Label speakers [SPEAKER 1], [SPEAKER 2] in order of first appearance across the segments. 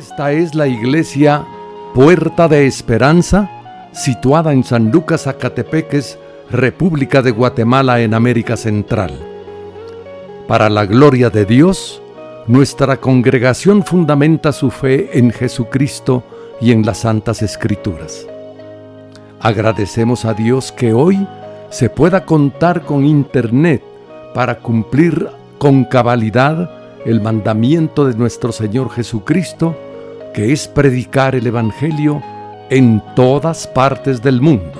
[SPEAKER 1] Esta es la iglesia Puerta de Esperanza, situada en San Lucas, Zacatepeques, República de Guatemala, en América Central. Para la gloria de Dios, nuestra congregación fundamenta su fe en Jesucristo y en las Santas Escrituras. Agradecemos a Dios que hoy se pueda contar con Internet para cumplir con cabalidad el mandamiento de nuestro Señor Jesucristo, que es predicar el Evangelio en todas partes del mundo.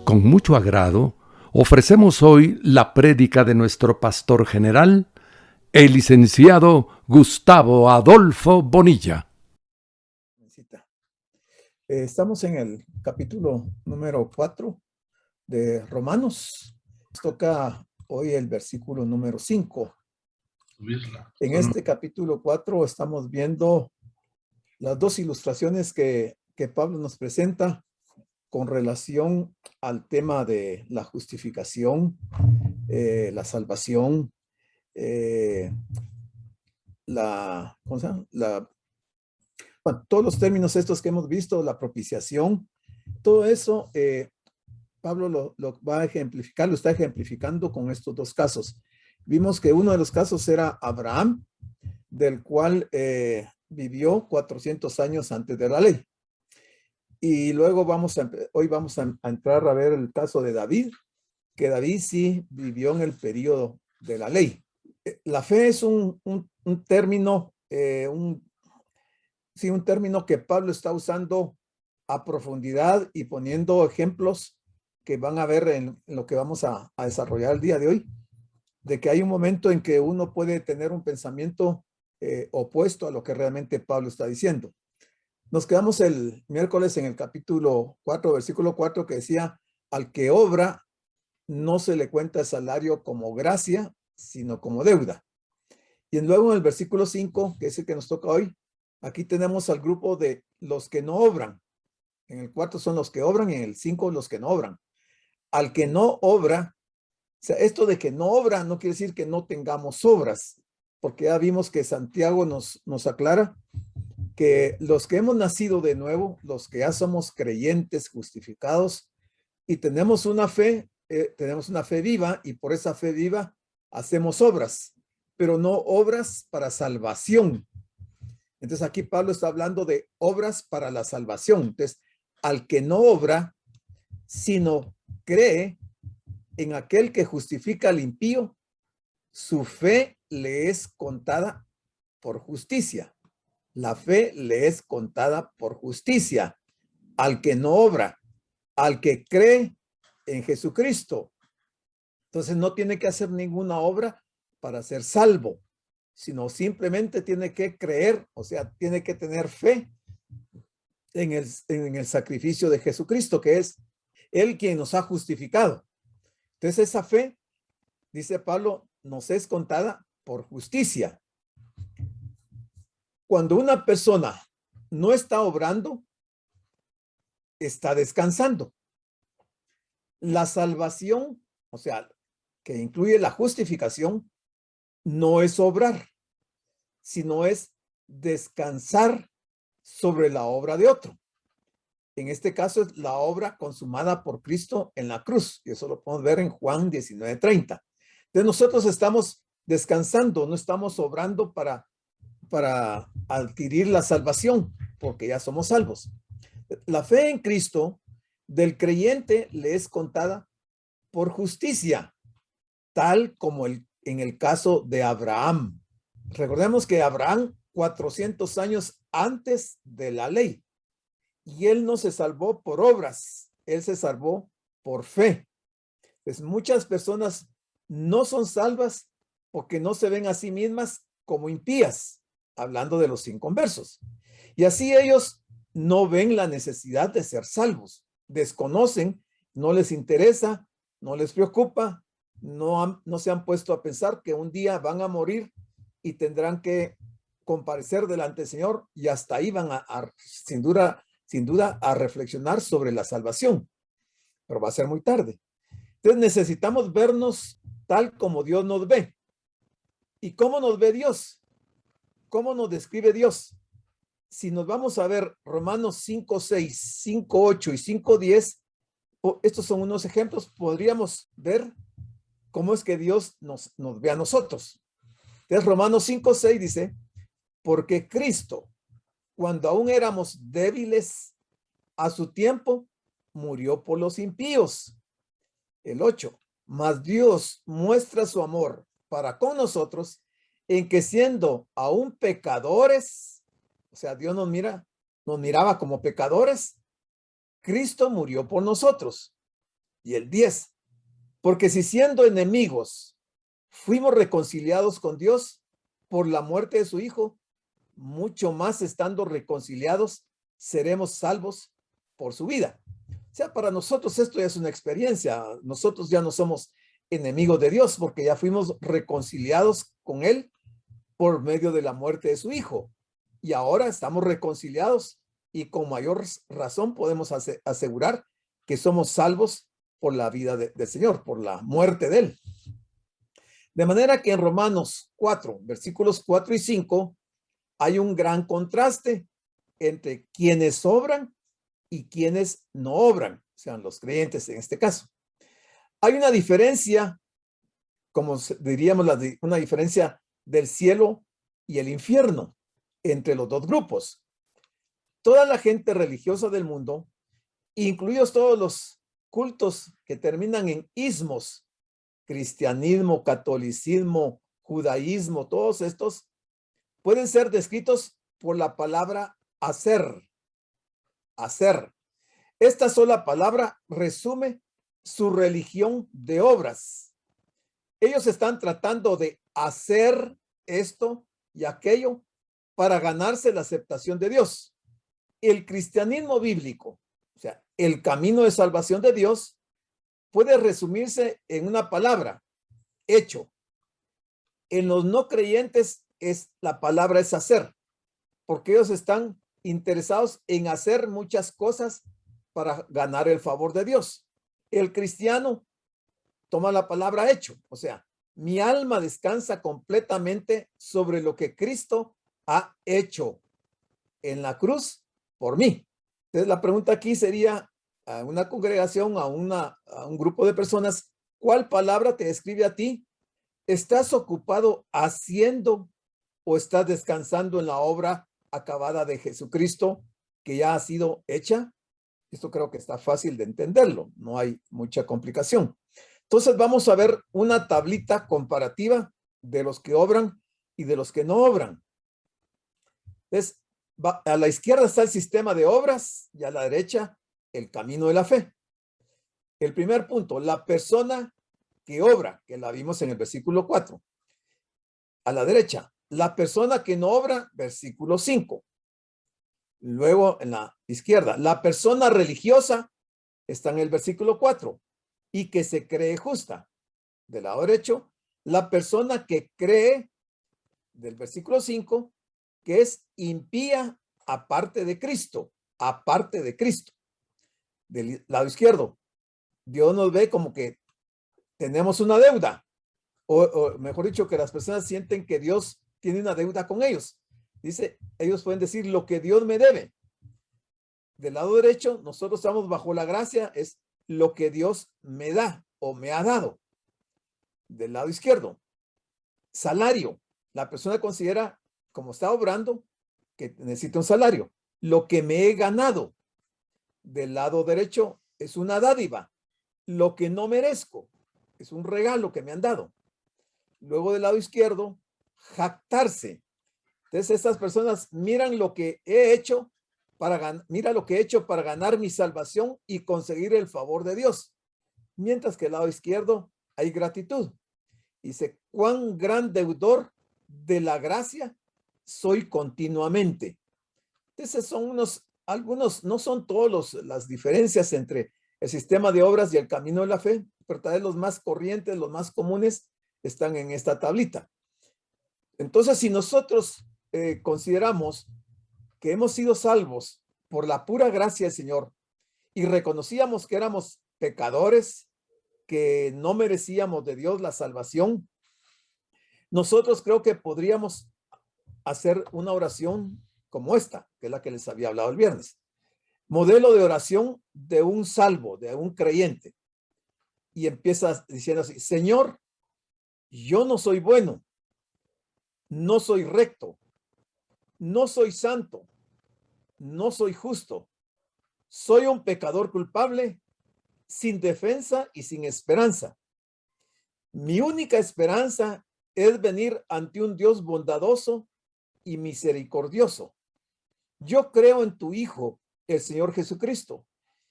[SPEAKER 1] Con mucho agrado, ofrecemos hoy la prédica de nuestro pastor general, el licenciado Gustavo Adolfo Bonilla.
[SPEAKER 2] Estamos en el capítulo número 4 de Romanos. Nos toca hoy el versículo número 5. En este capítulo 4 estamos viendo las dos ilustraciones que Pablo nos presenta con relación al tema de la justificación, la salvación, ¿cómo se llama? Bueno, todos los términos estos que hemos visto, la propiciación, todo eso, Pablo lo va a ejemplificar, lo está ejemplificando con estos dos casos. Vimos que uno de los casos era Abraham, del cual vivió 400 años antes de la ley. Y luego hoy vamos a entrar a ver el caso de David, que David sí vivió en el periodo de la ley. La fe es un término, un término que Pablo está usando a profundidad y poniendo ejemplos que van a ver en lo que vamos a desarrollar el día de hoy, de que hay un momento en que uno puede tener un pensamiento opuesto a lo que realmente Pablo está diciendo. Nos quedamos el miércoles en el capítulo 4, versículo 4, que decía: al que obra no se le cuenta el salario como gracia, sino como deuda. Y luego en el versículo 5, que es el que nos toca hoy, aquí tenemos al grupo de los que no obran. En el 4 son los que obran y en el 5 los que no obran. Al que no obra, o sea, esto de que no obra no quiere decir que no tengamos obras, porque ya vimos que Santiago nos aclara que los que hemos nacido de nuevo, los que ya somos creyentes justificados y tenemos una fe viva, y por esa fe viva hacemos obras, pero no obras para salvación. Entonces aquí Pablo está hablando de obras para la salvación. Entonces, al que no obra, sino cree en aquel que justifica al impío, su fe le es contada por justicia. La fe le es contada por justicia al que no obra, al que cree en Jesucristo. Entonces no tiene que hacer ninguna obra para ser salvo, sino simplemente tiene que creer, o sea, tiene que tener fe en el sacrificio de Jesucristo, que es Él quien nos ha justificado. Entonces esa fe, dice Pablo, nos es contada por justicia. Cuando una persona no está obrando, está descansando. La salvación, o sea, que incluye la justificación, no es obrar, sino es descansar sobre la obra de otro. En este caso es la obra consumada por Cristo en la cruz, y eso lo podemos ver en Juan 19:30. Entonces nosotros estamos descansando, no estamos obrando para adquirir la salvación, porque ya somos salvos. La fe en Cristo del creyente le es contada por justicia, tal como en el caso de Abraham. Recordemos que Abraham, 400 años antes de la ley, y él no se salvó por obras, él se salvó por fe. Pues muchas personas no son salvas porque no se ven a sí mismas como impías, hablando de los inconversos. Y así ellos no ven la necesidad de ser salvos, desconocen, no les interesa, no les preocupa, no se han puesto a pensar que un día van a morir y tendrán que comparecer delante del Señor, y hasta ahí van sin duda, a reflexionar sobre la salvación, pero va a ser muy tarde. Entonces necesitamos vernos tal como Dios nos ve. ¿Y cómo nos ve Dios? ¿Cómo nos describe Dios? Si nos vamos a ver Romanos 5:6, 5:8 y 5:10, estos son unos ejemplos, podríamos ver cómo es que Dios nos ve a nosotros. Entonces Romanos 5:6 dice, porque Cristo, cuando aún éramos débiles, a su tiempo murió por los impíos. El 8, mas Dios muestra su amor para con nosotros en que siendo aún pecadores, o sea, Dios nos miraba como pecadores, Cristo murió por nosotros. Y el 10, porque si siendo enemigos fuimos reconciliados con Dios por la muerte de su Hijo, mucho más estando reconciliados seremos salvos por su vida. O sea, para nosotros esto ya es una experiencia. Nosotros ya no somos enemigos de Dios porque ya fuimos reconciliados con Él por medio de la muerte de su Hijo. Y ahora estamos reconciliados y con mayor razón podemos asegurar que somos salvos por la vida del Señor, por la muerte de Él. De manera que en Romanos 4, versículos 4 y 5, hay un gran contraste entre quienes obran y quienes no obran, sean los creyentes en este caso. Hay una diferencia, como diríamos, una diferencia del cielo y el infierno entre los dos grupos. Toda la gente religiosa del mundo, incluidos todos los cultos que terminan en ismos, cristianismo, catolicismo, judaísmo, todos estos pueden ser descritos por la palabra hacer. Hacer. Esta sola palabra resume su religión de obras. Ellos están tratando de hacer esto y aquello para ganarse la aceptación de Dios. El cristianismo bíblico, o sea, el camino de salvación de Dios, puede resumirse en una palabra, hecho. En los no creyentes la palabra es hacer, porque ellos están interesados en hacer muchas cosas para ganar el favor de Dios. El cristiano toma la palabra hecho, o sea, mi alma descansa completamente sobre lo que Cristo ha hecho en la cruz por mí. Entonces la pregunta aquí sería a una congregación, a un grupo de personas, ¿cuál palabra te describe a ti? ¿Estás ocupado haciendo o estás descansando en la obra acabada de Jesucristo que ya ha sido hecha? Esto creo que está fácil de entenderlo, no hay mucha complicación. Entonces vamos a ver una tablita comparativa de los que obran y de los que no obran. Entonces, a la izquierda está el sistema de obras y a la derecha el camino de la fe. El primer punto, la persona que obra, que la vimos en el versículo 4. A la derecha, la persona que no obra, versículo 5. Luego en la izquierda, la persona religiosa está en el versículo 4 y que se cree justa. Del lado derecho, la persona que cree, del versículo 5, que es impía aparte de Cristo, aparte de Cristo. Del lado izquierdo, Dios nos ve como que tenemos una deuda, o mejor dicho, que las personas sienten que Dios tiene una deuda con ellos. Dice, ellos pueden decir lo que Dios me debe. Del lado derecho, nosotros estamos bajo la gracia, es lo que Dios me da o me ha dado. Del lado izquierdo, salario. La persona considera, como está obrando, que necesita un salario. Lo que me he ganado. Del lado derecho es una dádiva. Lo que no merezco es un regalo que me han dado. Luego del lado izquierdo, jactarse. Entonces estas personas miran lo que he hecho mira lo que he hecho para ganar mi salvación y conseguir el favor de Dios. Mientras que el lado izquierdo hay gratitud. Dice, cuán gran deudor de la gracia soy continuamente. Entonces son algunos, no son todas las diferencias entre el sistema de obras y el camino de la fe, pero tal vez los más corrientes, los más comunes están en esta tablita. Entonces, si nosotros consideramos que hemos sido salvos por la pura gracia del Señor y reconocíamos que éramos pecadores, que no merecíamos de Dios la salvación, nosotros creo que podríamos hacer una oración como esta, que es la que les había hablado el viernes. Modelo de oración de un salvo, de un creyente. Y empieza diciendo así: Señor, yo no soy bueno, no soy recto, no soy santo, no soy justo. Soy un pecador culpable, sin defensa y sin esperanza. Mi única esperanza es venir ante un Dios bondadoso y misericordioso. Yo creo en tu Hijo, el Señor Jesucristo,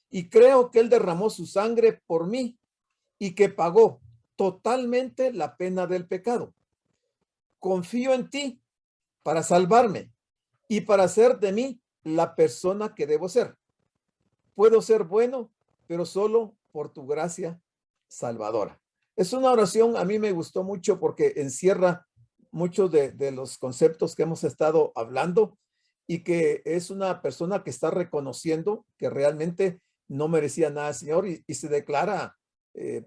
[SPEAKER 2] y creo que Él derramó su sangre por mí y que pagó totalmente la pena del pecado. Confío en ti para salvarme y para hacer de mí la persona que debo ser. Puedo ser bueno, pero solo por tu gracia salvadora. Es una oración, a mí me gustó mucho porque encierra muchos de los conceptos que hemos estado hablando, y que es una persona que está reconociendo que realmente no merecía nada, Señor, y se declara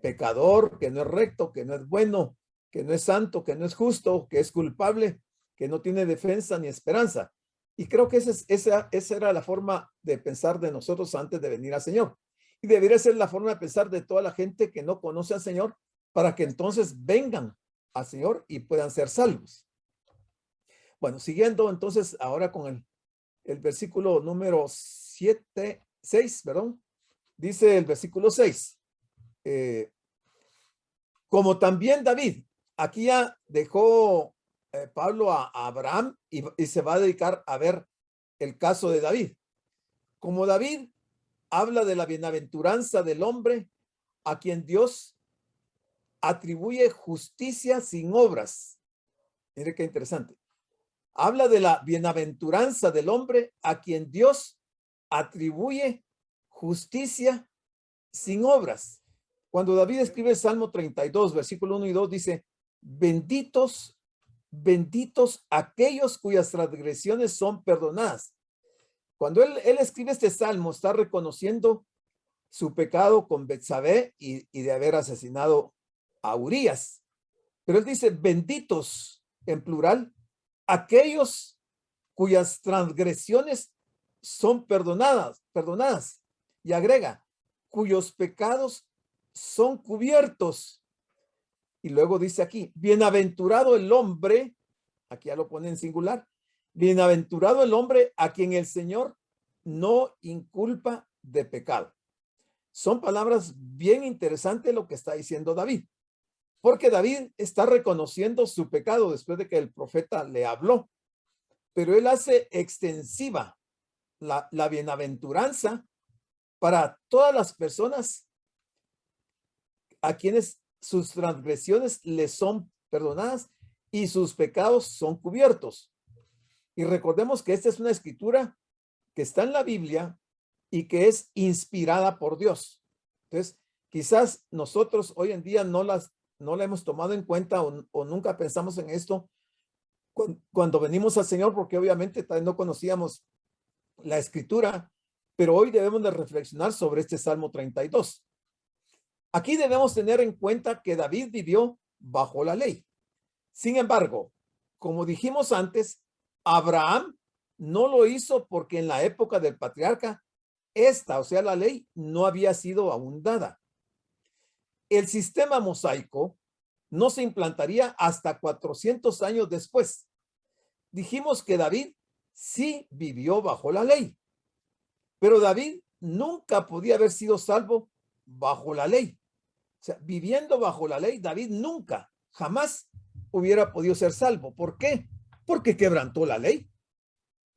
[SPEAKER 2] pecador, que no es recto, que no es bueno, que no es santo, que no es justo, que es culpable, que no tiene defensa ni esperanza. Y creo que esa era la forma de pensar de nosotros antes de venir al Señor. Y debería ser la forma de pensar de toda la gente que no conoce al Señor, para que entonces vengan al Señor y puedan ser salvos. Bueno, siguiendo entonces ahora con el versículo número 6, perdón. Dice el versículo 6. Como también David, aquí ya dejó Pablo a Abraham y se va a dedicar a ver el caso de David. Como David habla de la bienaventuranza del hombre a quien Dios atribuye justicia sin obras. Mire qué interesante. Habla de la bienaventuranza del hombre a quien Dios atribuye justicia sin obras. Cuando David escribe el Salmo 32, versículo 1 y 2, dice: benditos, benditos aquellos cuyas transgresiones son perdonadas. Cuando él escribe este salmo, está reconociendo su pecado con Betsabé y de haber asesinado a Urías. Pero él dice benditos en plural aquellos cuyas transgresiones son perdonadas. Y agrega, cuyos pecados son cubiertos. Y luego dice aquí, bienaventurado el hombre, aquí ya lo pone en singular, bienaventurado el hombre a quien el Señor no inculpa de pecado. Son palabras bien interesantes lo que está diciendo David, porque David está reconociendo su pecado después de que el profeta le habló, pero él hace extensiva la bienaventuranza para todas las personas a quienes sus transgresiones les son perdonadas y sus pecados son cubiertos. Y recordemos que esta es una escritura que está en la Biblia y que es inspirada por Dios. Entonces, quizás nosotros hoy en día no la hemos tomado en cuenta o nunca pensamos en esto cuando venimos al Señor, porque obviamente también no conocíamos la escritura, pero hoy debemos de reflexionar sobre este Salmo 32. Aquí debemos tener en cuenta que David vivió bajo la ley. Sin embargo, como dijimos antes, Abraham no lo hizo porque en la época del patriarca, o sea, la ley no había sido aún dada. El sistema mosaico no se implantaría hasta 400 años después. Dijimos que David sí vivió bajo la ley, pero David nunca podía haber sido salvo bajo la ley. O sea, viviendo bajo la ley, David nunca, jamás hubiera podido ser salvo. ¿Por qué? Porque quebrantó la ley.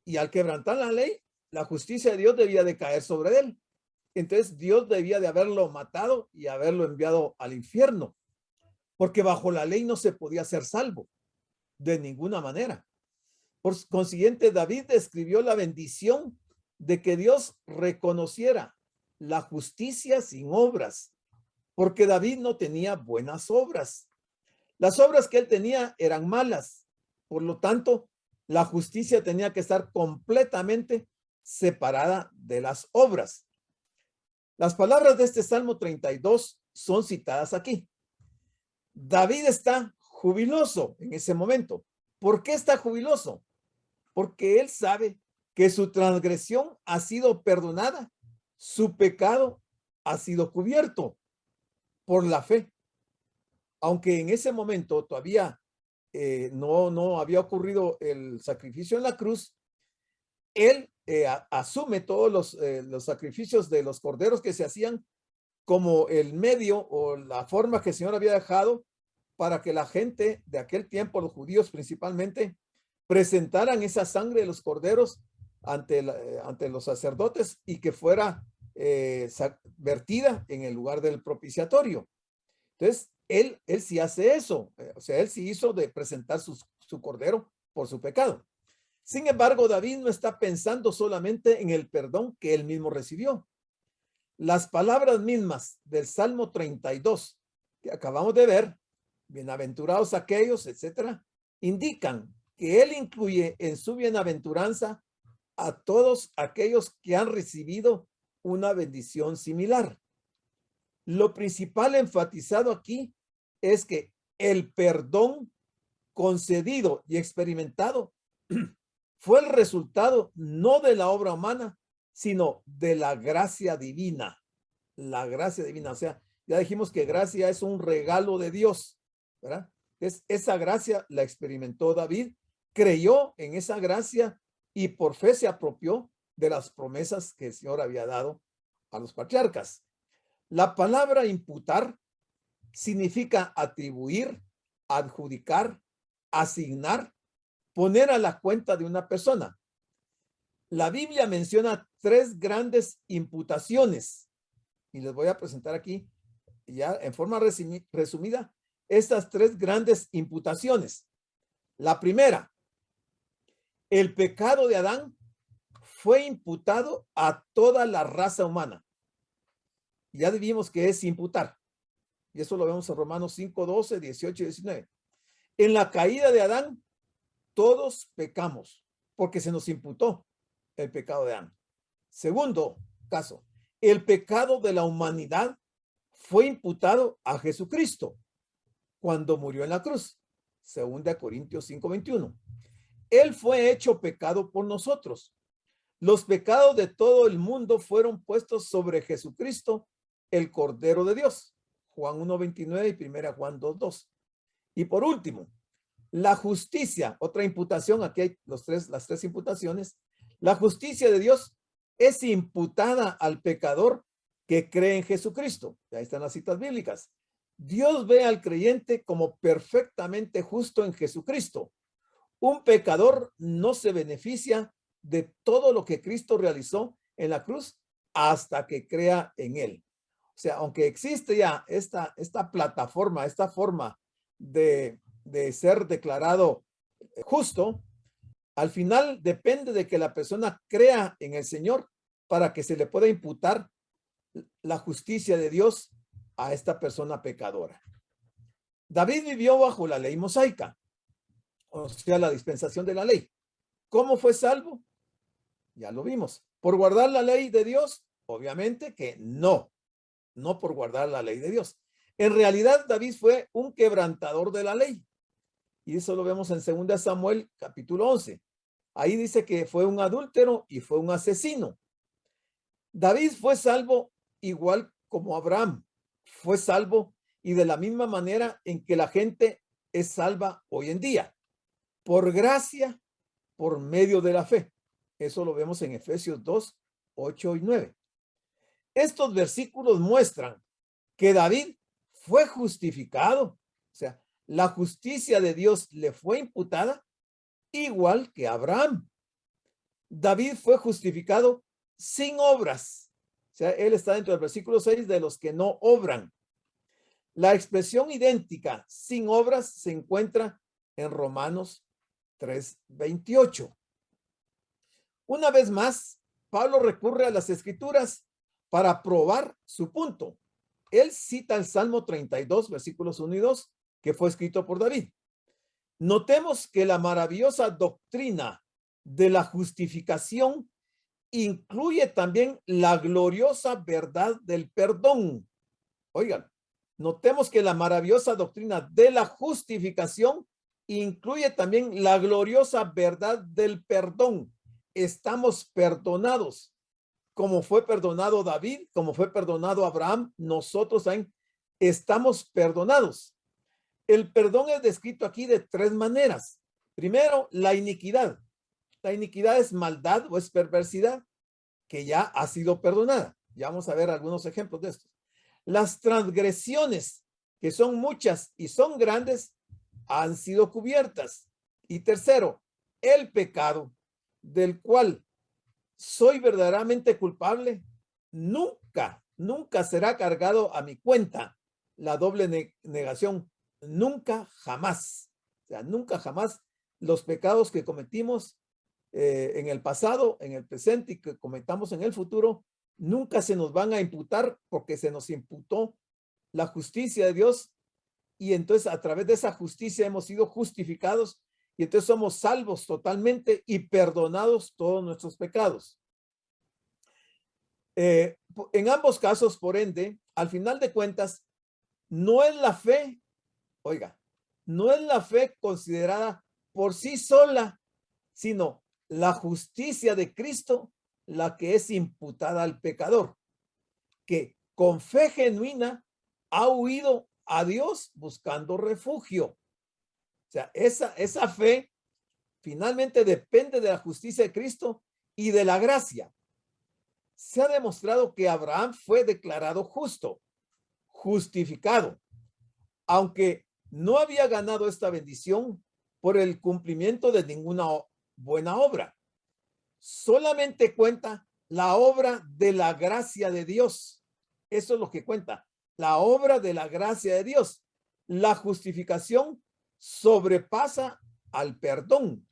[SPEAKER 2] Y al quebrantar la ley, la justicia de Dios debía de caer sobre él. Entonces Dios debía de haberlo matado y haberlo enviado al infierno, porque bajo la ley no se podía ser salvo. de ninguna manera. Por consiguiente, David describió la bendición de que Dios reconociera la justicia sin obras, porque David no tenía buenas obras. Las obras que él tenía eran malas. Por lo tanto, la justicia tenía que estar completamente separada de las obras. Las palabras de este Salmo 32 son citadas aquí. David está jubiloso en ese momento. ¿Por qué está jubiloso? Porque él sabe que su transgresión ha sido perdonada, su pecado ha sido cubierto por la fe. Aunque en ese momento todavía no había ocurrido el sacrificio en la cruz, él asume todos los sacrificios de los corderos que se hacían como el medio o la forma que el Señor había dejado para que la gente de aquel tiempo, los judíos principalmente, presentaran esa sangre de los corderos ante los sacerdotes y que fuera vertida en el lugar del propiciatorio. Entonces, él sí hace eso, o sea, él sí hizo de presentar su cordero por su pecado. Sin embargo, David no está pensando solamente en el perdón que él mismo recibió. Las palabras mismas del Salmo 32 que acabamos de ver, bienaventurados aquellos, etcétera, indican que él incluye en su bienaventuranza a todos aquellos que han recibido una bendición similar. Lo principal enfatizado aquí es que el perdón concedido y experimentado fue el resultado no de la obra humana, sino de la gracia divina. La gracia divina, o sea, ya dijimos que gracia es un regalo de Dios, ¿verdad? Esa gracia la experimentó David, creyó en esa gracia y por fe se apropió de las promesas que el Señor había dado a los patriarcas. La palabra imputar significa atribuir, adjudicar, asignar, poner a la cuenta de una persona. La Biblia menciona 3 grandes imputaciones y les voy a presentar aquí ya en forma resumida estas 3 grandes imputaciones. La primera, el pecado de Adán fue imputado a toda la raza humana. Ya vimos que es imputar. Y eso lo vemos en Romanos 5, 12, 18 y 19. En la caída de Adán, todos pecamos porque se nos imputó el pecado de Adán. Segundo caso, el pecado de la humanidad fue imputado a Jesucristo cuando murió en la cruz. 2 Corintios 5, 21. Él fue hecho pecado por nosotros. Los pecados de todo el mundo fueron puestos sobre Jesucristo, el Cordero de Dios. Juan 1:29 y 1 Juan 2:2. Y por último, la justicia, otra imputación, aquí hay las tres imputaciones. La justicia de Dios es imputada al pecador que cree en Jesucristo. Ahí están las citas bíblicas. Dios ve al creyente como perfectamente justo en Jesucristo. Un pecador no se beneficia de todo lo que Cristo realizó en la cruz hasta que crea en él. O sea, aunque existe ya esta plataforma, esta forma de ser declarado justo, al final depende de que la persona crea en el Señor para que se le pueda imputar la justicia de Dios a esta persona pecadora. David vivió bajo la ley mosaica, o sea, la dispensación de la ley. ¿Cómo fue salvo? Ya lo vimos. ¿Por guardar la ley de Dios? Obviamente que no por guardar la ley de Dios. En realidad, David fue un quebrantador de la ley. Y eso lo vemos en 2 Samuel, capítulo 11. Ahí dice que fue un adúltero y fue un asesino. David fue salvo igual como Abraham. Fue salvo y de la misma manera en que la gente es salva hoy en día. Por gracia, por medio de la fe. Eso lo vemos en Efesios 2, 8 y 9. Estos versículos muestran que David fue justificado, o sea, la justicia de Dios le fue imputada igual que Abraham. David fue justificado sin obras, o sea, él está dentro del versículo 6 de los que no obran. La expresión idéntica sin obras se encuentra en Romanos 3:28. Una vez más, Pablo recurre a las escrituras para probar su punto. Él cita el Salmo 32, versículos 1 y 2, que fue escrito por David. Notemos que la maravillosa doctrina de la justificación incluye también la gloriosa verdad del perdón. Oigan, notemos que la maravillosa doctrina de la justificación incluye también la gloriosa verdad del perdón. Estamos perdonados, como fue perdonado David, como fue perdonado Abraham, nosotros también estamos perdonados. El perdón es descrito aquí de tres maneras. Primero, la iniquidad. La iniquidad es maldad o es perversidad que ya ha sido perdonada. Ya vamos a ver algunos ejemplos de estos. Las transgresiones, que son muchas y son grandes, han sido cubiertas. Y tercero, el pecado, del cual soy verdaderamente culpable, nunca será cargado a mi cuenta. La doble negación, nunca jamás. O sea, nunca jamás los pecados que cometimos en el pasado, en el presente y que cometamos en el futuro, nunca se nos van a imputar porque se nos imputó la justicia de Dios y entonces a través de esa justicia hemos sido justificados y entonces somos salvos totalmente y perdonados todos nuestros pecados. En ambos casos, por ende, al final de cuentas, no es la fe, oiga, no es la fe considerada por sí sola, sino la justicia de Cristo la que es imputada al pecador, que con fe genuina ha huido a Dios buscando refugio. O sea, esa fe finalmente depende de la justicia de Cristo y de la gracia. Se ha demostrado que Abraham fue declarado justo, justificado, aunque no había ganado esta bendición por el cumplimiento de ninguna buena obra. Solamente cuenta la obra de la gracia de Dios. Eso es lo que cuenta, la obra de la gracia de Dios. La justificación sobrepasa al perdón.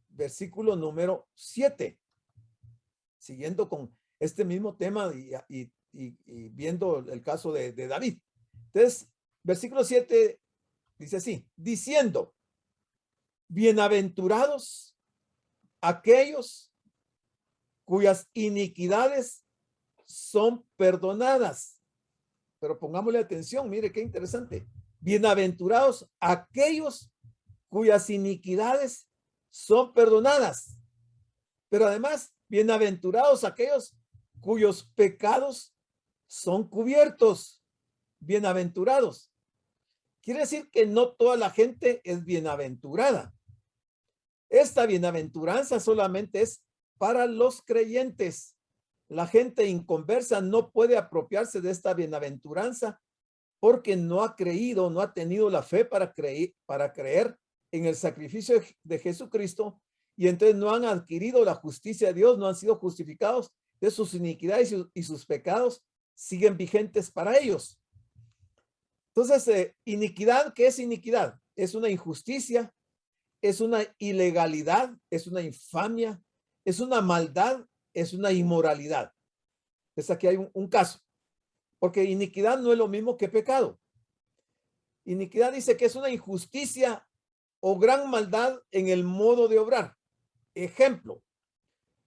[SPEAKER 2] Versículo número 7. Siguiendo con este mismo tema y viendo el caso de David. Entonces, versículo 7 dice así, diciendo, bienaventurados aquellos cuyas iniquidades son perdonadas. Pero pongámosle atención, mire qué interesante. Bienaventurados aquellos cuyas iniquidades son perdonadas. Pero además, bienaventurados aquellos cuyos pecados son cubiertos. Bienaventurados. Quiere decir que no toda la gente es bienaventurada. Esta bienaventuranza solamente es para los creyentes. La gente inconversa no puede apropiarse de esta bienaventuranza porque no ha creído, no ha tenido la fe para creer en el sacrificio de Jesucristo y entonces no han adquirido la justicia de Dios, no han sido justificados de sus iniquidades y sus pecados siguen vigentes para ellos. Entonces, iniquidad, ¿qué es iniquidad? Es una injusticia, es una ilegalidad, es una infamia, es una maldad, es una inmoralidad. Entonces aquí hay un caso, porque iniquidad no es lo mismo que pecado. Iniquidad dice que es una injusticia o gran maldad en el modo de obrar. Ejemplo,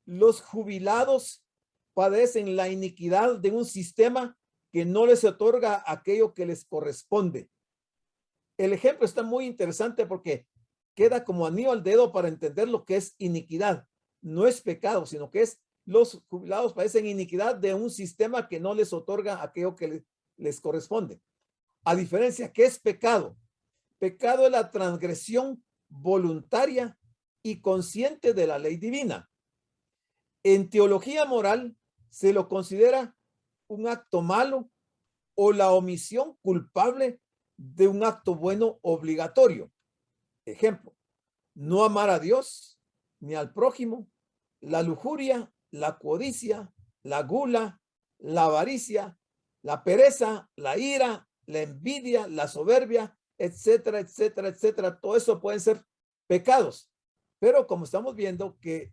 [SPEAKER 2] los jubilados padecen la iniquidad de un sistema que no les otorga aquello que les corresponde. El ejemplo está muy interesante porque queda como anillo al dedo para entender lo que es iniquidad. No es pecado, sino que es los jubilados padecen iniquidad de un sistema que no les otorga aquello que les corresponde. A diferencia, ¿qué es pecado? Pecado es la transgresión voluntaria y consciente de la ley divina. En teología moral se lo considera un acto malo o la omisión culpable de un acto bueno obligatorio. Ejemplo, no amar a Dios ni al prójimo, la lujuria, la codicia, la gula, la avaricia, la pereza, la ira, la envidia, la soberbia, etcétera, etcétera, etcétera. Todo eso pueden ser pecados. Pero como estamos viendo que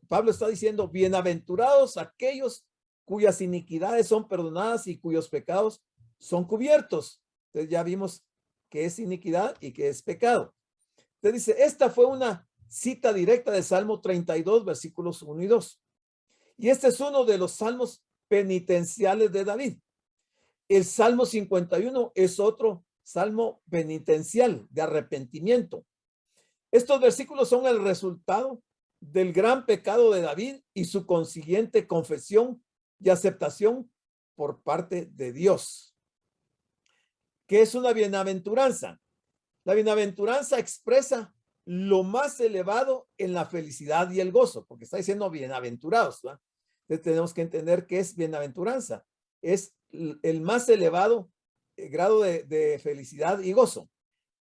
[SPEAKER 2] Pablo está diciendo, bienaventurados aquellos cuyas iniquidades son perdonadas y cuyos pecados son cubiertos. Entonces ya vimos qué es iniquidad y qué es pecado. Entonces dice, esta fue una cita directa de Salmo 32, versículos 1 y 2. Y este es uno de los salmos penitenciales de David. El Salmo 51 es otro salmo penitencial de arrepentimiento. Estos versículos son el resultado del gran pecado de David y su consiguiente confesión y aceptación por parte de Dios. ¿Qué es una bienaventuranza? La bienaventuranza expresa lo más elevado en la felicidad y el gozo, porque está diciendo bienaventurados, ¿verdad? Entonces tenemos que entender qué es bienaventuranza. Es el más elevado grado de felicidad y gozo.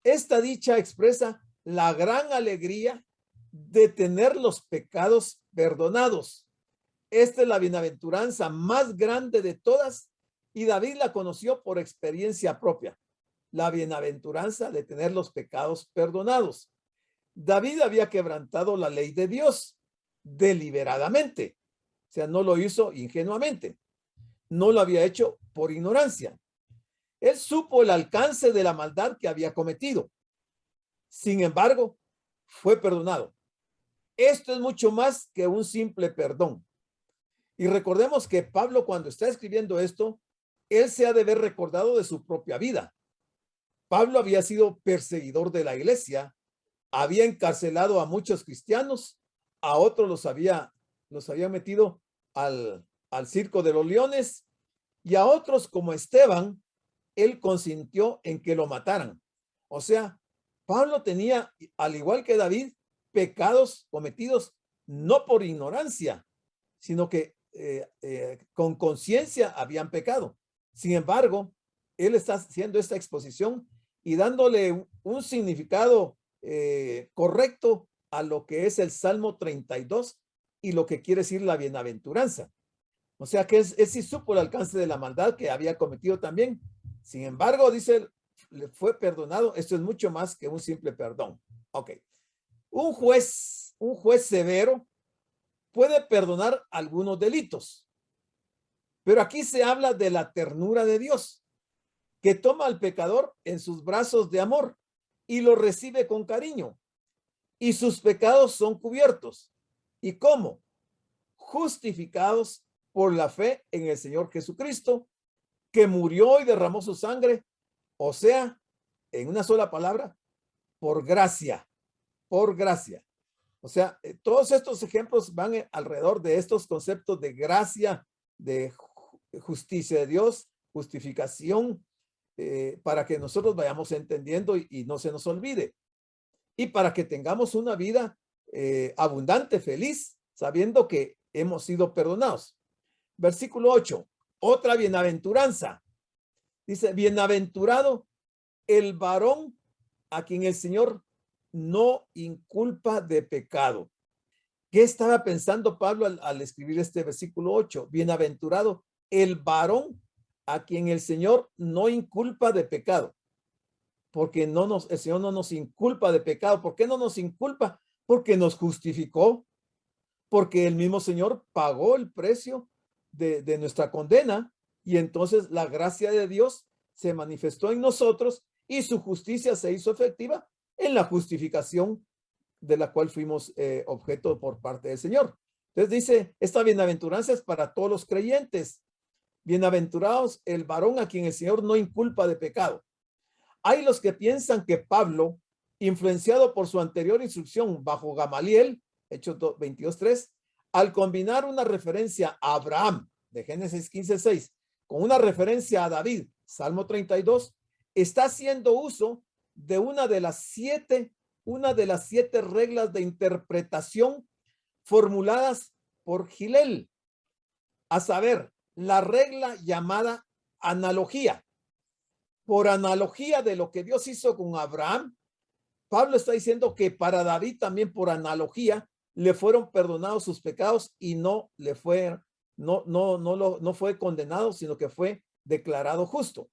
[SPEAKER 2] Esta dicha expresa la gran alegría de tener los pecados perdonados. Esta es la bienaventuranza más grande de todas y David la conoció por experiencia propia. La bienaventuranza de tener los pecados perdonados. David había quebrantado la ley de Dios deliberadamente. O sea, no lo hizo ingenuamente. No lo había hecho por ignorancia. Él supo el alcance de la maldad que había cometido. Sin embargo, fue perdonado. Esto es mucho más que un simple perdón. Y recordemos que Pablo, cuando está escribiendo esto, él se ha de ver recordado de su propia vida. Pablo había sido perseguidor de la iglesia, había encarcelado a muchos cristianos, a otros los había metido al circo de los leones y a otros como Esteban, él consintió en que lo mataran. O sea, Pablo tenía, al igual que David, pecados cometidos no por ignorancia, sino que con conciencia habían pecado. Sin embargo, él está haciendo esta exposición y dándole un significado correcto a lo que es el Salmo 32 y lo que quiere decir la bienaventuranza. O sea que él sí supo el alcance de la maldad que había cometido también. Sin embargo, dice, le fue perdonado. Esto es mucho más que un simple perdón. Ok. Un juez severo puede perdonar algunos delitos, pero aquí se habla de la ternura de Dios, que toma al pecador en sus brazos de amor y lo recibe con cariño, y sus pecados son cubiertos. ¿Y cómo? Justificados por la fe en el Señor Jesucristo, que murió y derramó su sangre, o sea, en una sola palabra, por gracia, por gracia. O sea, todos estos ejemplos van alrededor de estos conceptos de gracia, de justicia de Dios, justificación, para que nosotros vayamos entendiendo y no se nos olvide. Y para que tengamos una vida abundante, feliz, sabiendo que hemos sido perdonados. Versículo 8, otra bienaventuranza. Dice, bienaventurado el varón a quien el Señor no inculpa de pecado. ¿Qué estaba pensando Pablo al escribir este versículo 8? Bienaventurado el varón a quien el Señor no inculpa de pecado. Porque el Señor no nos inculpa de pecado. ¿Por qué no nos inculpa? Porque nos justificó. Porque el mismo Señor pagó el precio de nuestra condena. Y entonces la gracia de Dios se manifestó en nosotros y su justicia se hizo efectiva en la justificación de la cual fuimos objeto por parte del Señor. Entonces dice, esta bienaventuranza es para todos los creyentes. Bienaventurados el varón a quien el Señor no inculpa de pecado. Hay los que piensan que Pablo, influenciado por su anterior instrucción bajo Gamaliel, Hechos 22:3, al combinar una referencia a Abraham de Génesis 15:6 con una referencia a David, Salmo 32, está haciendo uso de una de las siete reglas de interpretación formuladas por Hillel, a saber, la regla llamada analogía. Por analogía de lo que Dios hizo con Abraham, Pablo está diciendo que para David también por analogía le fueron perdonados sus pecados y no fue condenado, sino que fue declarado justo.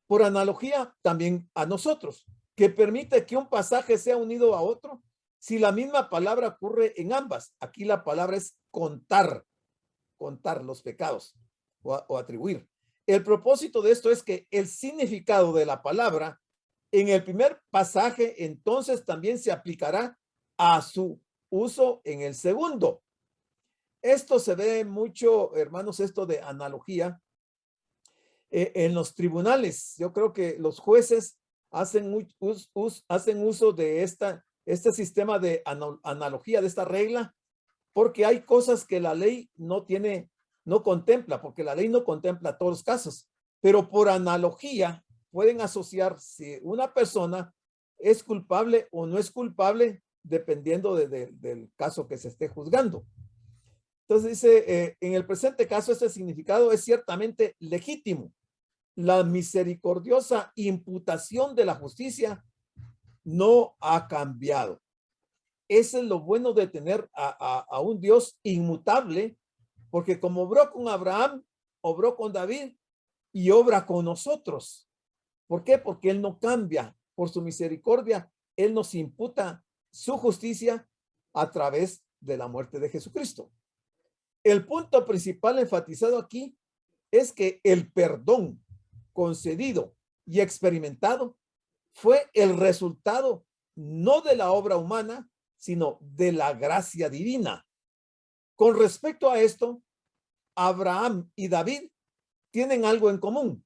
[SPEAKER 2] Por analogía, también a nosotros, que permite que un pasaje sea unido a otro si la misma palabra ocurre en ambas. Aquí la palabra es contar los pecados o atribuir. El propósito de esto es que el significado de la palabra en el primer pasaje entonces también se aplicará a su uso en el segundo. Esto se ve mucho, hermanos, esto de analogía en los tribunales. Yo creo que los jueces hacen uso de este sistema de analogía, de esta regla, porque hay cosas que la ley no contempla, porque la ley no contempla todos los casos, pero por analogía pueden asociar si una persona es culpable o no es culpable, dependiendo del caso que se esté juzgando. Entonces dice, en el presente caso, este significado es ciertamente legítimo. La misericordiosa imputación de la justicia no ha cambiado. Eso es lo bueno de tener a un Dios inmutable, porque como obró con Abraham, obró con David y obra con nosotros. ¿Por qué? Porque Él no cambia. Por su misericordia, Él nos imputa su justicia a través de la muerte de Jesucristo. El punto principal enfatizado aquí es que el perdón concedido y experimentado fue el resultado no de la obra humana, sino de la gracia divina. Con respecto a esto, Abraham y David tienen algo en común.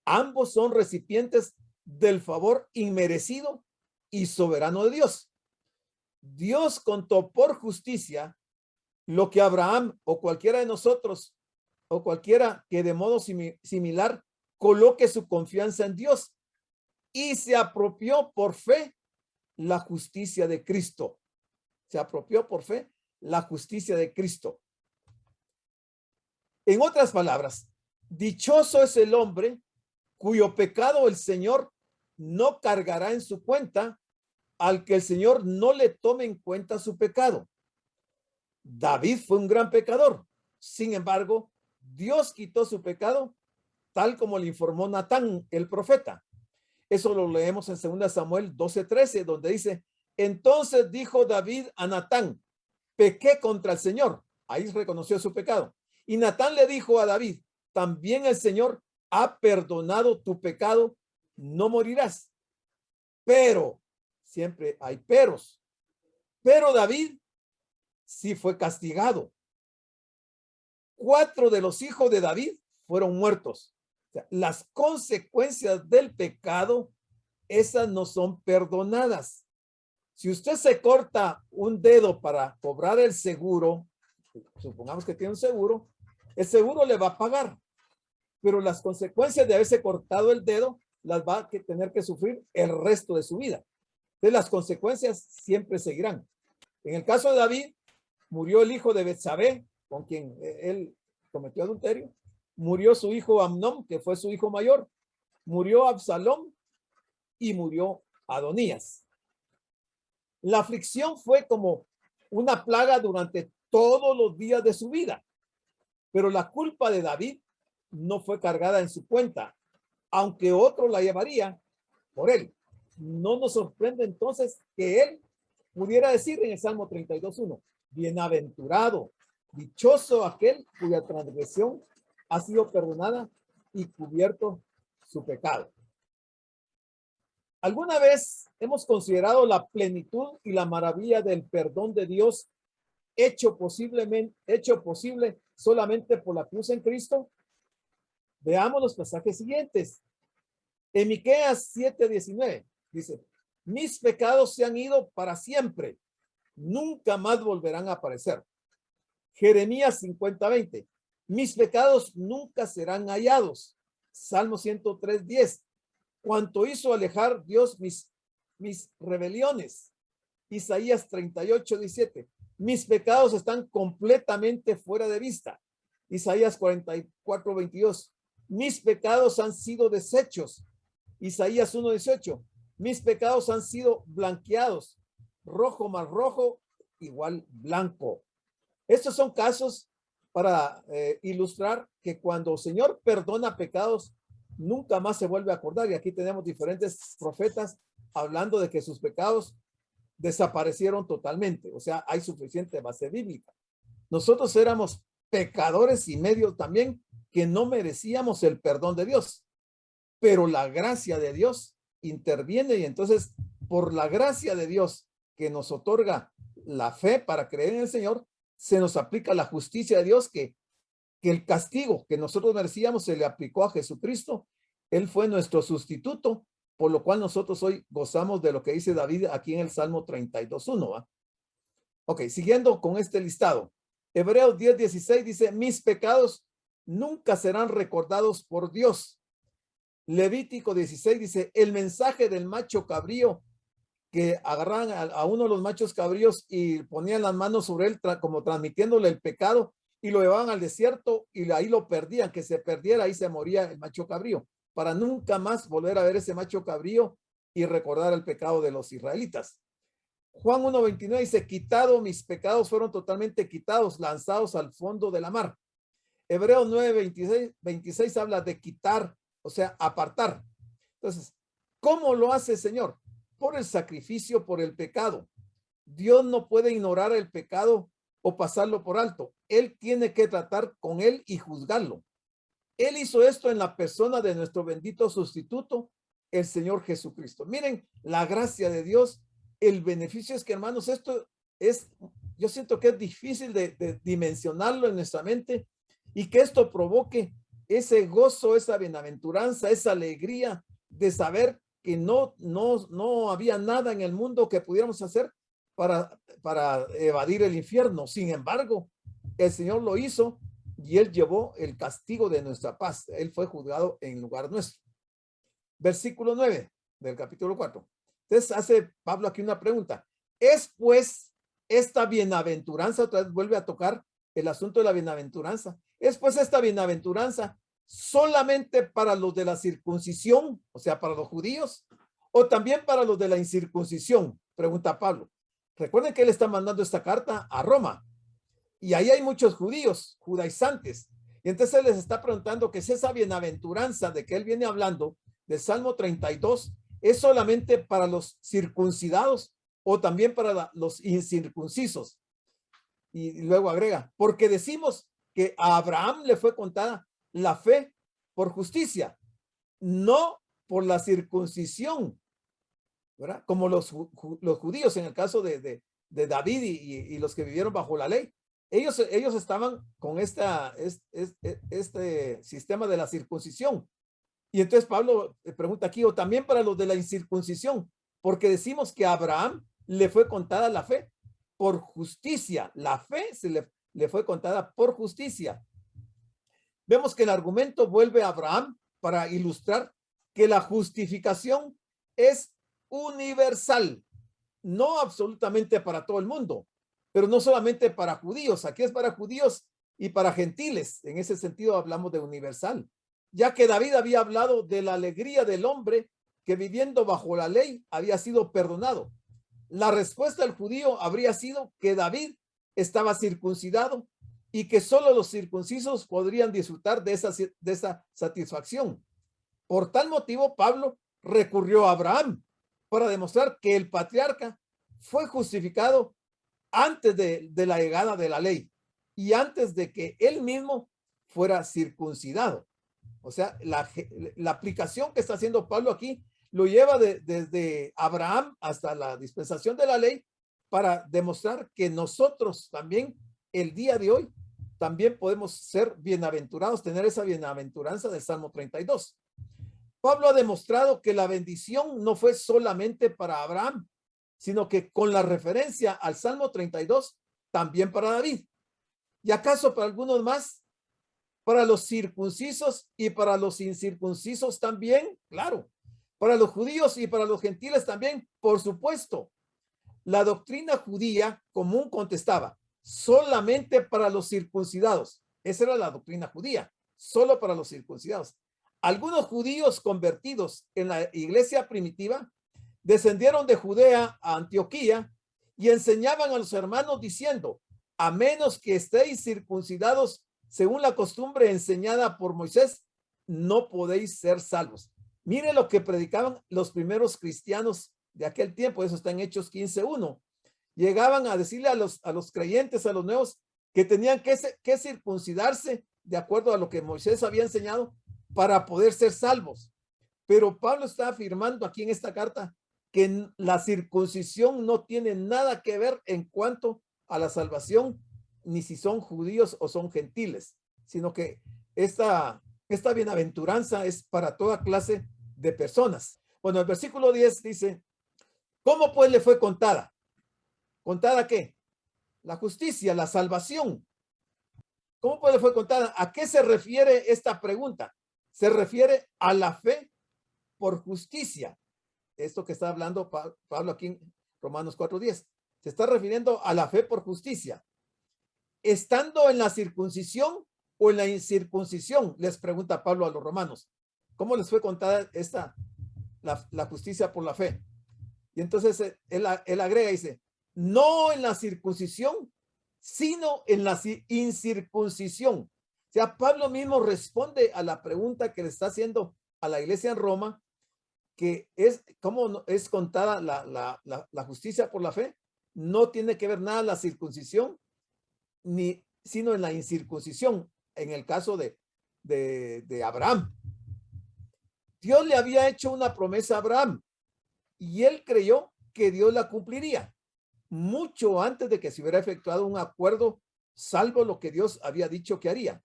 [SPEAKER 2] Ambos son recipientes del favor inmerecido y soberano de Dios. Dios contó por justicia lo que Abraham o cualquiera de nosotros o cualquiera que de modo similar coloque su confianza en Dios y se apropió por fe la justicia de Cristo. Se apropió por fe la justicia de Cristo. En otras palabras, dichoso es el hombre cuyo pecado el Señor no cargará en su cuenta, al que el Señor no le tome en cuenta su pecado. David fue un gran pecador. Sin embargo, Dios quitó su pecado, tal como le informó Natán, el profeta. Eso lo leemos en 2 Samuel 12:13, donde dice, entonces dijo David a Natán, pequé contra el Señor. Ahí reconoció su pecado. Y Natán le dijo a David, también el Señor ha perdonado tu pecado, no morirás. Pero, siempre hay peros. Pero David sí fue castigado. 4 de los hijos de David fueron muertos. O sea, las consecuencias del pecado, esas no son perdonadas. Si usted se corta un dedo para cobrar el seguro, supongamos que tiene un seguro, el seguro le va a pagar, pero las consecuencias de haberse cortado el dedo las va a tener que sufrir el resto de su vida. Entonces las consecuencias siempre seguirán. En el caso de David, murió el hijo de Betsabé, con quien él cometió adulterio. Murió su hijo Amnón, que fue su hijo mayor. Murió Absalón y murió Adonías. La aflicción fue como una plaga durante todos los días de su vida. Pero la culpa de David no fue cargada en su cuenta, aunque otro la llevaría por él. No nos sorprende entonces que él pudiera decir en el Salmo 32:1, bienaventurado, dichoso aquel cuya transgresión ha sido perdonada y cubierto su pecado. ¿Alguna vez hemos considerado la plenitud y la maravilla del perdón de Dios hecho posible solamente por la cruz en Cristo? Veamos los pasajes siguientes. En Miqueas 7:19 dice, mis pecados se han ido para siempre, nunca más volverán a aparecer. Jeremías 50:20, mis pecados nunca serán hallados. Salmo 103:10, cuanto hizo alejar Dios mis rebeliones. Isaías 38:17, mis pecados están completamente fuera de vista. Isaías 44:22, mis pecados han sido deshechos. Isaías 1:18, mis pecados han sido blanqueados. Rojo más rojo, igual blanco. Estos son casos para ilustrar que cuando el Señor perdona pecados, nunca más se vuelve a acordar. Y aquí tenemos diferentes profetas hablando de que sus pecados desaparecieron totalmente. O sea, hay suficiente base bíblica. Nosotros éramos pecadores y medio también que no merecíamos el perdón de Dios, pero la gracia de Dios interviene y entonces por la gracia de Dios que nos otorga la fe para creer en el Señor, se nos aplica la justicia de Dios que el castigo que nosotros merecíamos se le aplicó a Jesucristo. Él fue nuestro sustituto, por lo cual nosotros hoy gozamos de lo que dice David aquí en el Salmo 32:1. ¿Va? Ok, siguiendo con este listado. Hebreos 10:16 dice, mis pecados nunca serán recordados por Dios. Levítico 16 dice, el mensaje del macho cabrío, que agarran a uno de los machos cabríos y ponían las manos sobre él como transmitiéndole el pecado y lo llevaban al desierto y ahí lo perdían, que se perdiera, ahí se moría el macho cabrío, para nunca más volver a ver ese macho cabrío y recordar el pecado de los israelitas. Juan 1:29 dice, quitado mis pecados fueron totalmente quitados, lanzados al fondo de la mar. Hebreos 9:26 habla de quitar, o sea, apartar. Entonces, ¿cómo lo hace el Señor? Por el sacrificio, por el pecado. Dios no puede ignorar el pecado o pasarlo por alto. Él tiene que tratar con él y juzgarlo. Él hizo esto en la persona de nuestro bendito sustituto, el Señor Jesucristo. Miren la gracia de Dios. El beneficio es que, hermanos, esto es, yo siento que es difícil de dimensionarlo en nuestra mente y que esto provoque ese gozo, esa bienaventuranza, esa alegría de saber que no había nada en el mundo que pudiéramos hacer para evadir el infierno. Sin embargo, el Señor lo hizo y Él llevó el castigo de nuestra paz. Él fue juzgado en lugar nuestro. Versículo 9 del capítulo 4. Entonces hace Pablo aquí una pregunta. ¿Es pues esta bienaventuranza, otra vez vuelve a tocar el asunto de la bienaventuranza, es pues esta bienaventuranza solamente para los de la circuncisión, o sea, para los judíos, o también para los de la incircuncisión? Pregunta Pablo. Recuerden que él está mandando esta carta a Roma y ahí hay muchos judíos, judaizantes. Y entonces él les está preguntando que si esa bienaventuranza de que él viene hablando del Salmo 32 es solamente para los circuncidados o también para los incircuncisos. Y luego agrega, porque decimos que a Abraham le fue contada la fe por justicia, no por la circuncisión, ¿verdad? Como los judíos en el caso de David y los que vivieron bajo la ley. Ellos estaban con este sistema de la circuncisión. Y entonces Pablo pregunta aquí, o también para los de la incircuncisión, porque decimos que a Abraham le fue contada la fe por justicia. La fe le fue contada por justicia. Vemos que el argumento vuelve a Abraham para ilustrar que la justificación es universal, no absolutamente para todo el mundo, pero no solamente para judíos. Aquí es para judíos y para gentiles. En ese sentido hablamos de universal, ya que David había hablado de la alegría del hombre que viviendo bajo la ley había sido perdonado. La respuesta del judío habría sido que David estaba circuncidado y que solo los circuncisos podrían disfrutar de esa satisfacción. Por tal motivo, Pablo recurrió a Abraham para demostrar que el patriarca fue justificado antes de la llegada de la ley y antes de que él mismo fuera circuncidado. O sea, la aplicación que está haciendo Pablo aquí lo lleva desde Abraham hasta la dispensación de la ley para demostrar que nosotros también el día de hoy también podemos ser bienaventurados, tener esa bienaventuranza del Salmo 32. Pablo ha demostrado que la bendición no fue solamente para Abraham, sino que con la referencia al Salmo 32, también para David. ¿Y acaso para algunos más? Para los circuncisos y para los incircuncisos también, claro. Para los judíos y para los gentiles también, por supuesto. La doctrina judía común contestaba, solamente para los circuncidados. Esa era la doctrina judía, solo para los circuncidados. Algunos judíos convertidos en la iglesia primitiva descendieron de Judea a Antioquía y enseñaban a los hermanos diciendo, a menos que estéis circuncidados según la costumbre enseñada por Moisés, no podéis ser salvos. Mire lo que predicaban los primeros cristianos de aquel tiempo, eso está en Hechos 15:1. Llegaban a decirle a los creyentes, a los nuevos, que tenían que circuncidarse de acuerdo a lo que Moisés había enseñado para poder ser salvos. Pero Pablo está afirmando aquí en esta carta que la circuncisión no tiene nada que ver en cuanto a la salvación, ni si son judíos o son gentiles, sino que esta bienaventuranza es para toda clase de personas. Bueno, el versículo 10 dice, ¿cómo pues le fue contada? ¿Contada qué? La justicia, la salvación. ¿Cómo pues le fue contada? ¿A qué se refiere esta pregunta? Se refiere a la fe por justicia. Esto que está hablando Pablo aquí en Romanos 4:10. Se está refiriendo a la fe por justicia. Estando en la circuncisión o en la incircuncisión, les pregunta Pablo a los romanos. ¿Cómo les fue contada la justicia por la fe? Y entonces él agrega y dice, no en la circuncisión, sino en la incircuncisión. O sea, Pablo mismo responde a la pregunta que le está haciendo a la iglesia en Roma, que es cómo es contada la justicia por la fe. No tiene que ver nada la circuncisión, sino en la incircuncisión, en el caso de Abraham. Dios le había hecho una promesa a Abraham y él creyó que Dios la cumpliría mucho antes de que se hubiera efectuado un acuerdo, salvo lo que Dios había dicho que haría.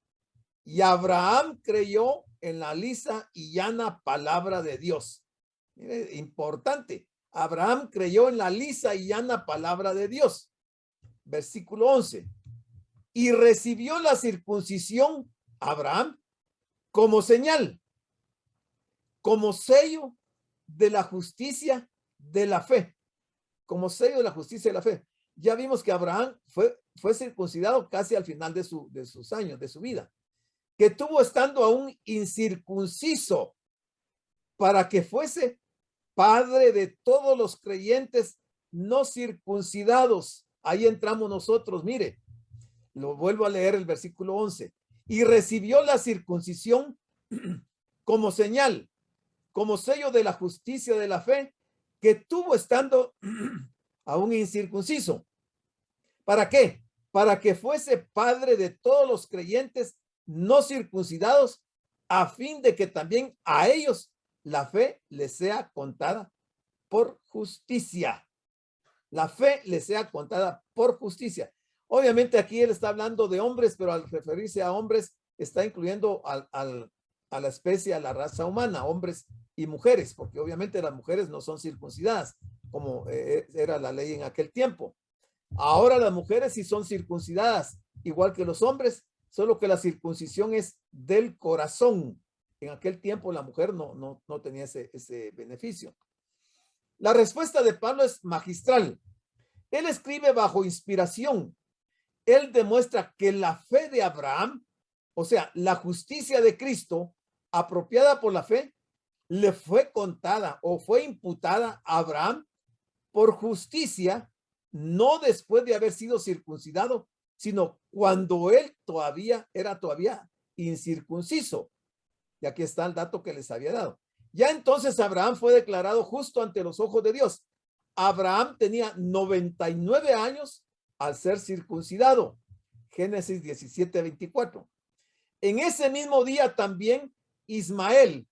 [SPEAKER 2] Y Abraham creyó en la lisa y llana palabra de Dios. Mire, importante. Abraham creyó en la lisa y llana palabra de Dios. Versículo 11. Y recibió la circuncisión, Abraham, como señal, como sello de la justicia de la fe. Como sello de la justicia de la fe. Ya vimos que Abraham fue circuncidado casi al final de sus años, de su vida, que tuvo estando aún incircunciso para que fuese padre de todos los creyentes no circuncidados. Ahí entramos nosotros, mire, lo vuelvo a leer el versículo 11. Y recibió la circuncisión como señal, como sello de la justicia de la fe, que tuvo estando aún incircunciso. ¿Para qué? Para que fuese padre de todos los creyentes no circuncidados, a fin de que también a ellos la fe les sea contada por justicia. La fe les sea contada por justicia. Obviamente aquí él está hablando de hombres, pero al referirse a hombres está incluyendo a la especie, a la raza humana, hombres y mujeres, porque obviamente las mujeres no son circuncidadas, como era la ley en aquel tiempo. Ahora las mujeres sí son circuncidadas, igual que los hombres, solo que la circuncisión es del corazón. En aquel tiempo la mujer no tenía ese beneficio. La respuesta de Pablo es magistral. Él escribe bajo inspiración. Él demuestra que la fe de Abraham, o sea, la justicia de Cristo, apropiada por la fe, le fue contada o fue imputada a Abraham por justicia, no después de haber sido circuncidado, sino cuando él era todavía incircunciso. Y aquí está el dato que les había dado. Ya entonces Abraham fue declarado justo ante los ojos de Dios. Abraham tenía 99 años al ser circuncidado. Génesis 17:24. En ese mismo día también Ismael,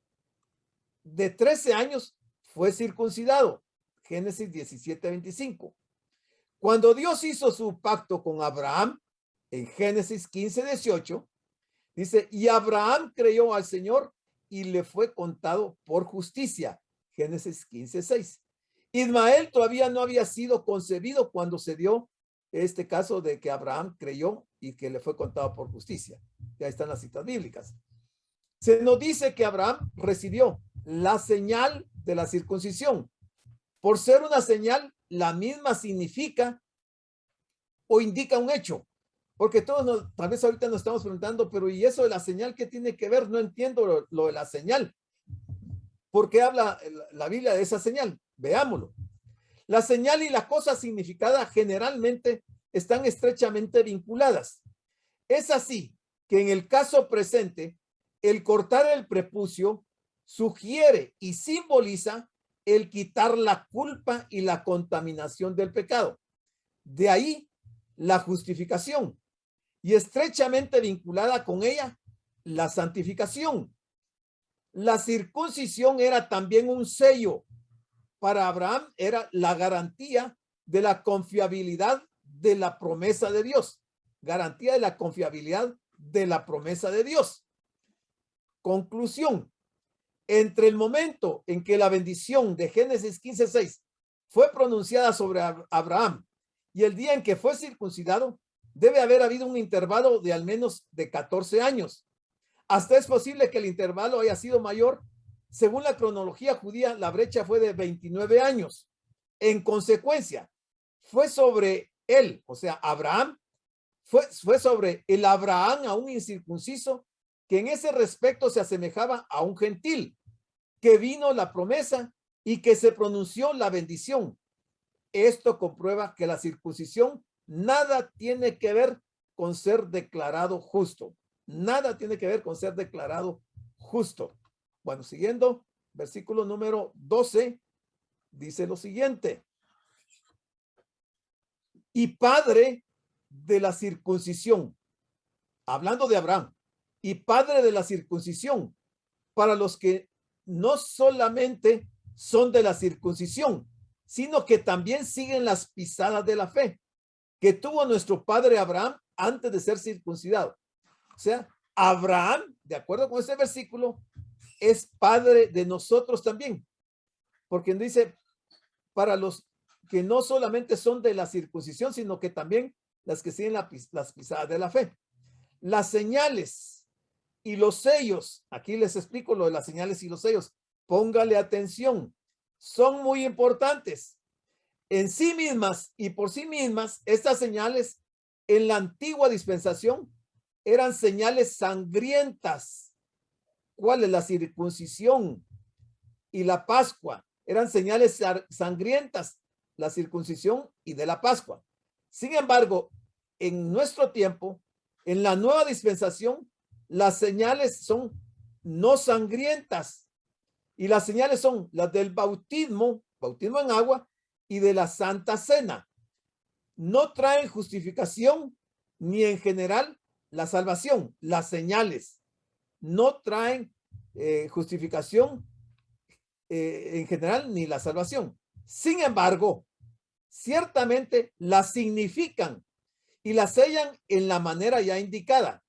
[SPEAKER 2] de 13 años, fue circuncidado. Génesis 17:25. Cuando Dios hizo su pacto con Abraham, en Génesis 15:18, dice, y Abraham creyó al Señor y le fue contado por justicia. Génesis 15:6. Ismael todavía no había sido concebido cuando se dio este caso de que Abraham creyó y que le fue contado por justicia. Ya están las citas bíblicas. Se nos dice que Abraham recibió la señal de la circuncisión. Por ser una señal, la misma significa o indica un hecho. Porque todos tal vez ahorita nos estamos preguntando, pero ¿y eso de la señal qué tiene que ver? No entiendo lo de la señal. ¿Por qué habla la Biblia de esa señal? Veámoslo. La señal y la cosa significada generalmente están estrechamente vinculadas. Es así que en el caso presente, El cortar el prepucio sugiere y simboliza el quitar la culpa y la contaminación del pecado. De ahí la justificación y estrechamente vinculada con ella la santificación. La circuncisión era también un sello. Para Abraham era la garantía de la confiabilidad de la promesa de Dios. Garantía de la confiabilidad de la promesa de Dios. Conclusión. Entre el momento en que la bendición de Génesis 15:6 fue pronunciada sobre Abraham y el día en que fue circuncidado, debe haber habido un intervalo de al menos de 14 años. Hasta es posible que el intervalo haya sido mayor. Según la cronología judía, la brecha fue de 29 años. En consecuencia, fue sobre él, o sea, Abraham, fue sobre el Abraham aún incircunciso, que en ese respecto se asemejaba a un gentil, que vino la promesa y que se pronunció la bendición. Esto comprueba que la circuncisión nada tiene que ver con ser declarado justo. Nada tiene que ver con ser declarado justo. Bueno, siguiendo, versículo número 12, dice lo siguiente. Y padre de la circuncisión, hablando de Abraham, y padre de la circuncisión, para los que no solamente son de la circuncisión, sino que también siguen las pisadas de la fe que tuvo nuestro padre Abraham antes de ser circuncidado. O sea, Abraham, de acuerdo con este versículo, es padre de nosotros también, porque dice para los que no solamente son de la circuncisión, sino que también las que siguen las pisadas de la fe. Las señales y los sellos, aquí les explico lo de las señales y los sellos, póngale atención, son muy importantes. En sí mismas y por sí mismas, estas señales en la antigua dispensación eran señales sangrientas. ¿Cuál es la circuncisión y la Pascua? Eran señales sangrientas, la circuncisión y de la Pascua. Sin embargo, en nuestro tiempo, en la nueva dispensación, las señales son no sangrientas y las señales son las del bautismo, bautismo en agua, y de la Santa Cena. No traen justificación ni en general la salvación. Las señales no traen justificación en general ni la salvación. Sin embargo, ciertamente las significan y las sellan en la manera ya indicada.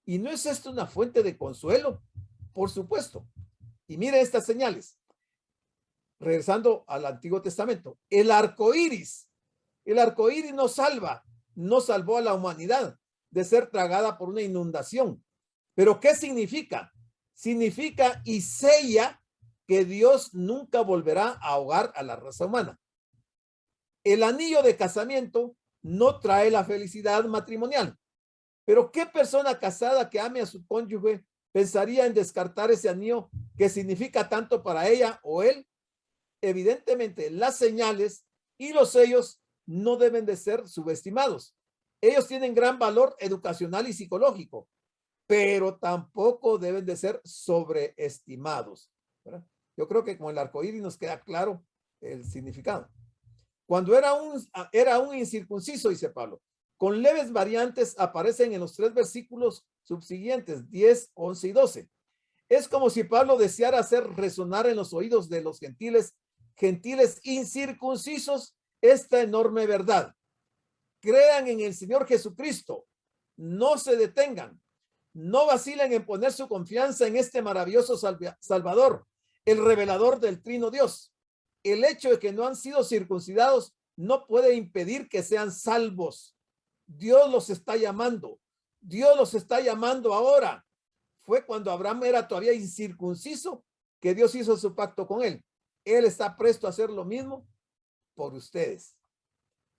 [SPEAKER 2] ¿Y no es esto una fuente de consuelo? Por supuesto. Y mire estas señales. Regresando al Antiguo Testamento, el arco iris no salvó a la humanidad de ser tragada por una inundación. ¿Pero qué significa? Significa y sella que Dios nunca volverá a ahogar a la raza humana. El anillo de casamiento no trae la felicidad matrimonial. Pero ¿qué persona casada que ame a su cónyuge pensaría en descartar ese anillo que significa tanto para ella o él? Evidentemente, las señales y los sellos no deben de ser subestimados. Ellos tienen gran valor educacional y psicológico, pero tampoco deben de ser sobreestimados, ¿verdad? Yo creo que con el arco iris nos queda claro el significado. Cuando era un incircunciso, dice Pablo, con leves variantes aparecen en los 3 versículos subsiguientes, 10, 11 y 12. Es como si Pablo deseara hacer resonar en los oídos de los gentiles incircuncisos esta enorme verdad. Crean en el Señor Jesucristo, no se detengan, no vacilen en poner su confianza en este maravilloso Salvador, el revelador del Trino Dios. El hecho de que no han sido circuncidados no puede impedir que sean salvos. Dios los está llamando. Dios los está llamando ahora. Fue cuando Abraham era todavía incircunciso que Dios hizo su pacto con él. Él está presto a hacer lo mismo por ustedes.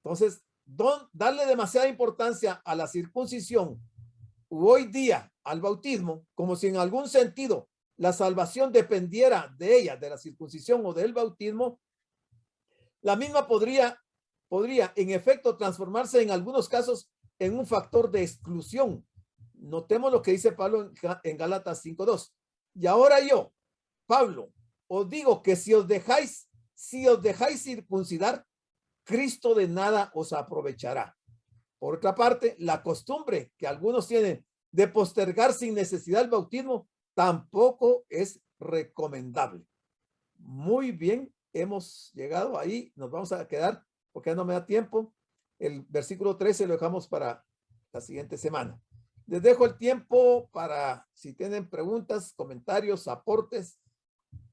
[SPEAKER 2] Entonces, darle demasiada importancia a la circuncisión o hoy día al bautismo, como si en algún sentido la salvación dependiera de ella, de la circuncisión o del bautismo, la misma podría en efecto transformarse en algunos casos en un factor de exclusión Notemos lo que dice Pablo en Gálatas 5:2. Y ahora yo, Pablo, os digo que si os dejáis circuncidar, Cristo de nada os aprovechará. Por otra parte, la costumbre que algunos tienen de postergar sin necesidad el bautismo tampoco es recomendable. Muy bien, hemos llegado ahí, nos vamos a quedar porque no me da tiempo. El versículo 13 lo dejamos para la siguiente semana. Les dejo el tiempo para si tienen preguntas, comentarios, aportes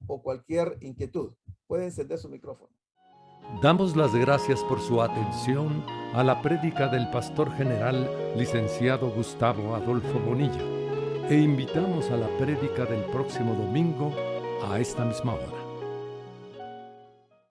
[SPEAKER 2] o cualquier inquietud. Pueden encender su micrófono.
[SPEAKER 1] Damos las gracias por su atención a la prédica del pastor general licenciado Gustavo Adolfo Bonilla e invitamos a la prédica del próximo domingo a esta misma hora.